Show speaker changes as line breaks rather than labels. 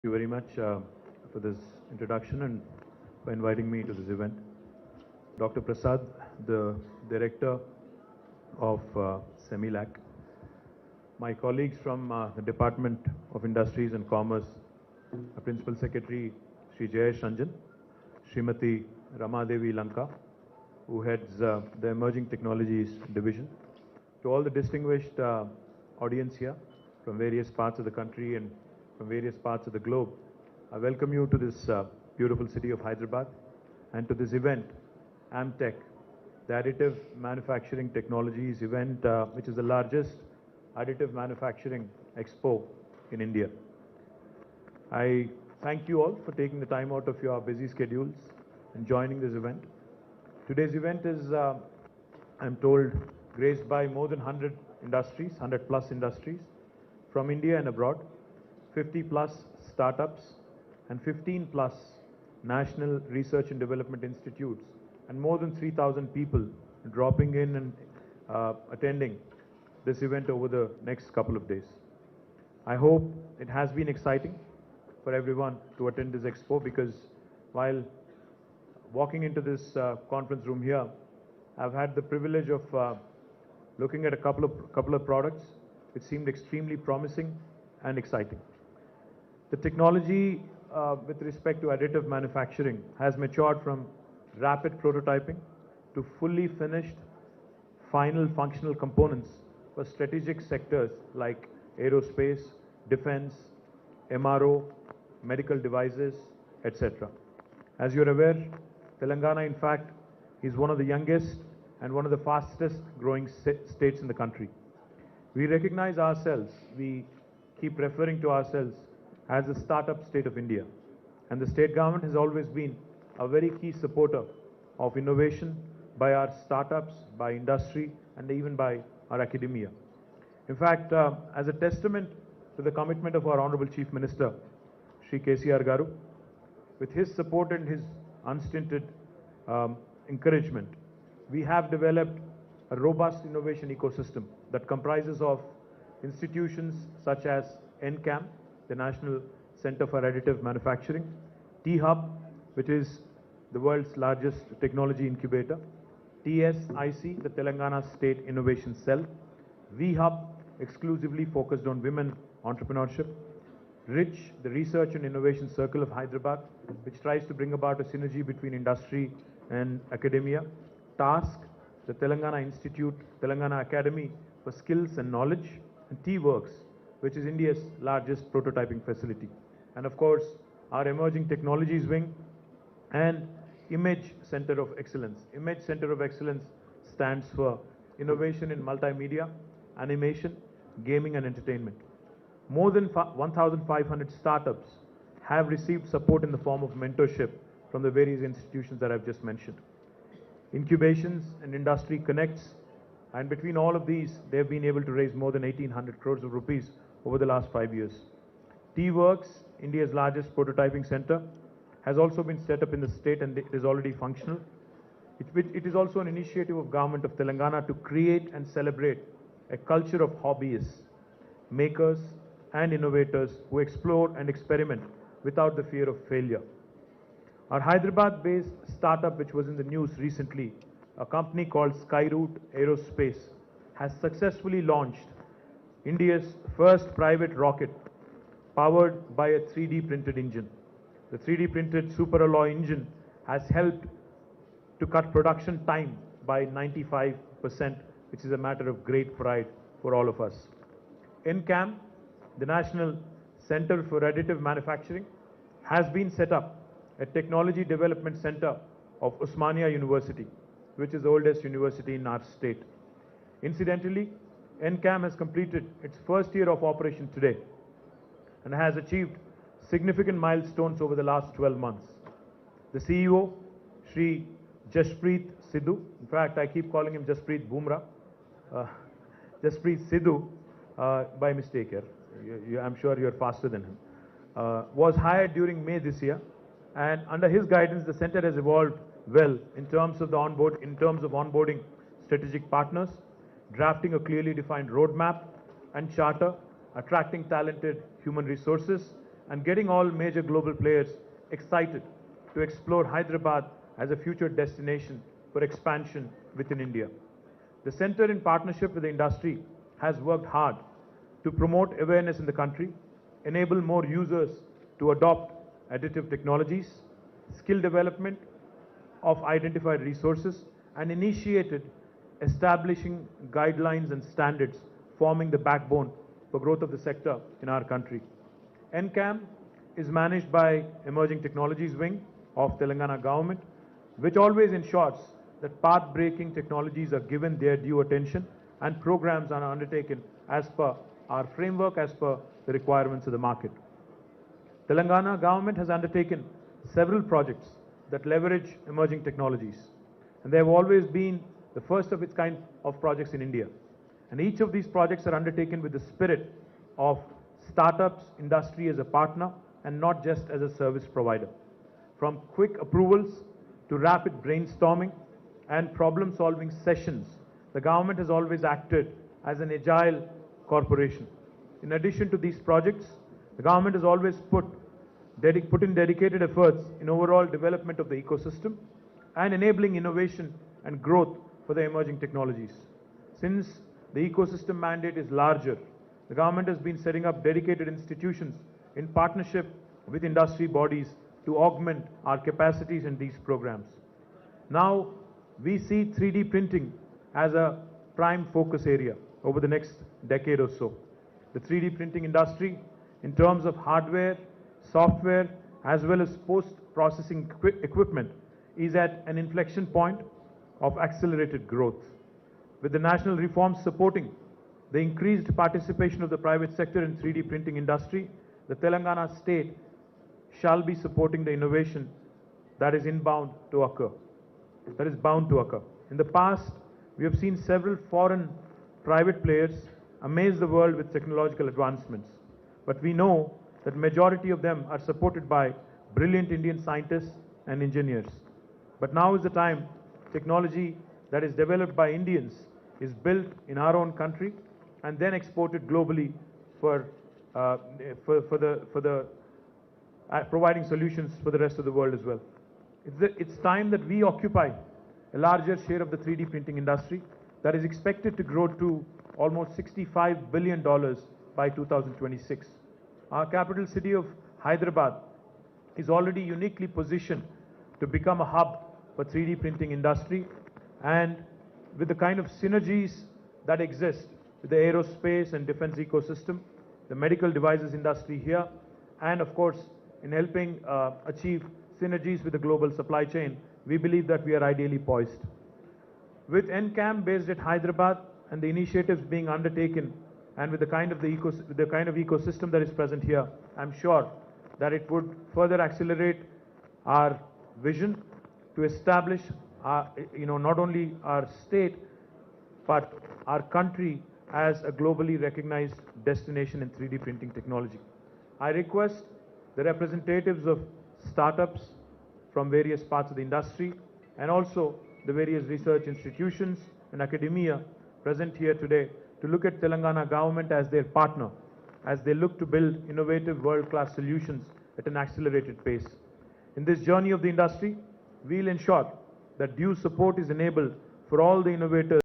You very much for this introduction and for inviting me to this event. Dr. Prasad, the Director of Semilac, my colleagues from the Department of Industries and Commerce, Principal Secretary Sri Jayesh Ranjan, Srimati Ramadevi Lanka, who heads the Emerging Technologies Division, to all the distinguished audience here from various parts of the country and from various parts of the globe. I welcome you to this beautiful city of Hyderabad and to this event, AMTECH, the Additive Manufacturing Technologies event, which is the largest additive manufacturing expo in India. I thank you all for taking the time out of your busy schedules and joining this event. Today's event is, I'm told, graced by more than 100 industries, 100 plus industries from India and abroad, 50 plus startups and 15 plus national research and development institutes, and more than 3,000 people dropping in and attending this event over the next couple of days. I hope it has been exciting for everyone to attend this expo, because while walking into this conference room here, I've had the privilege of looking at a couple of products which seemed extremely promising and exciting. The technology with respect to additive manufacturing has matured from rapid prototyping to fully finished final functional components for strategic sectors like aerospace, defense, MRO, medical devices, etc. As you're aware, Telangana, in fact, is one of the youngest and one of the fastest growing states in the country. We recognize ourselves, we keep referring to ourselves as the startup state of India. And the state government has always been a very key supporter of innovation by our startups, by industry, and even by our academia. In fact, as a testament to the commitment of our Honorable Chief Minister, Sri KTR Garu, with his support and his unstinted encouragement, we have developed a robust innovation ecosystem that comprises of institutions such as NCAM, the National Center for Additive Manufacturing, T-Hub, which is the world's largest technology incubator, TSIC, the Telangana State Innovation Cell, V-Hub, exclusively focused on women entrepreneurship, RICH, the Research and Innovation Circle of Hyderabad, which tries to bring about a synergy between industry and academia, TASK, the Telangana Institute, Telangana Academy for Skills and Knowledge, and T-Works, which is India's largest prototyping facility. And of course, our Emerging Technologies Wing and Image Center of Excellence. Image Center of Excellence stands for Innovation in Multimedia, Animation, Gaming and Entertainment. More than 1,500 startups have received support in the form of mentorship from the various institutions that I've just mentioned. Incubations and industry connects, and between all of these, they've been able to raise more than 1,800 crores of rupees over the last 5 years. T-Works, India's largest prototyping center, has also been set up in the state and it is already functional. It is also an initiative of Government of Telangana to create and celebrate a culture of hobbyists, makers and innovators who explore and experiment without the fear of failure. Our Hyderabad-based startup, which was in the news recently, a company called Skyroot Aerospace, has successfully launched India's first private rocket powered by a 3D printed engine. The 3D printed superalloy engine has helped to cut production time by 95%, which is a matter of great pride for all of us. NCAM, the National Center for Additive Manufacturing, has been set up a technology development center of Osmania University, which is the oldest university in our state. Incidentally, NCAM has completed its first year of operation today and has achieved significant milestones over the last 12 months. The CEO, Sri Jaspreet Sidhu, in fact, I keep calling him Jaspreet Bumrah, Jaspreet Sidhu, by mistake here. I'm sure you're faster than him. Was hired during May this year, and under his guidance, the center has evolved well in terms of onboarding strategic partners, drafting a clearly defined roadmap and charter, attracting talented human resources, and getting all major global players excited to explore Hyderabad as a future destination for expansion within India. The center, in partnership with the industry, has worked hard to promote awareness in the country, enable more users to adopt additive technologies, skill development of identified resources, and initiated establishing guidelines and standards forming the backbone for growth of the sector in our country. NCAM is managed by Emerging Technologies Wing of Telangana government, which always ensures that path-breaking technologies are given their due attention and programs are undertaken as per our framework, as per the requirements of the market. Telangana government has undertaken several projects that leverage emerging technologies, and they have always been the first of its kind of projects in India. And each of these projects are undertaken with the spirit of startups, industry as a partner, and not just as a service provider. From quick approvals to rapid brainstorming and problem-solving sessions, the government has always acted as an agile corporation. In addition to these projects, the government has always put in dedicated efforts in overall development of the ecosystem and enabling innovation and growth for the emerging technologies. Since the ecosystem mandate is larger, the government has been setting up dedicated institutions in partnership with industry bodies to augment our capacities in these programs. Now, we see 3D printing as a prime focus area over the next decade or so. The 3D printing industry, in terms of hardware, software, as well as post-processing equipment, is at an inflection point of accelerated growth. With the national reforms supporting the increased participation of the private sector in 3D printing industry, the Telangana state shall be supporting the innovation that is bound to occur. In the past, we have seen several foreign private players amaze the world with technological advancements, but we know that majority of them are supported by brilliant Indian scientists and engineers. But now is the time technology that is developed by Indians is built in our own country and then exported globally for providing solutions for the rest of the world as well. It's time that we occupy a larger share of the 3D printing industry that is expected to grow to almost $65 billion by 2026. Our capital city of Hyderabad is already uniquely positioned to become a hub for 3D printing industry, and with the kind of synergies that exist with the aerospace and defense ecosystem, the medical devices industry here, and of course in helping achieve synergies with the global supply chain, we believe that we are ideally poised. With NCAM based at Hyderabad and the initiatives being undertaken, and with the kind of ecosystem that is present here, I'm sure that it would further accelerate our vision to establish not only our state but our country as a globally recognized destination in 3D printing technology. I request the representatives of startups from various parts of the industry and also the various research institutions and academia present here today to look at Telangana government as their partner as they look to build innovative world-class solutions at an accelerated pace. In this journey of the industry, we'll ensure that due support is enabled for all the innovators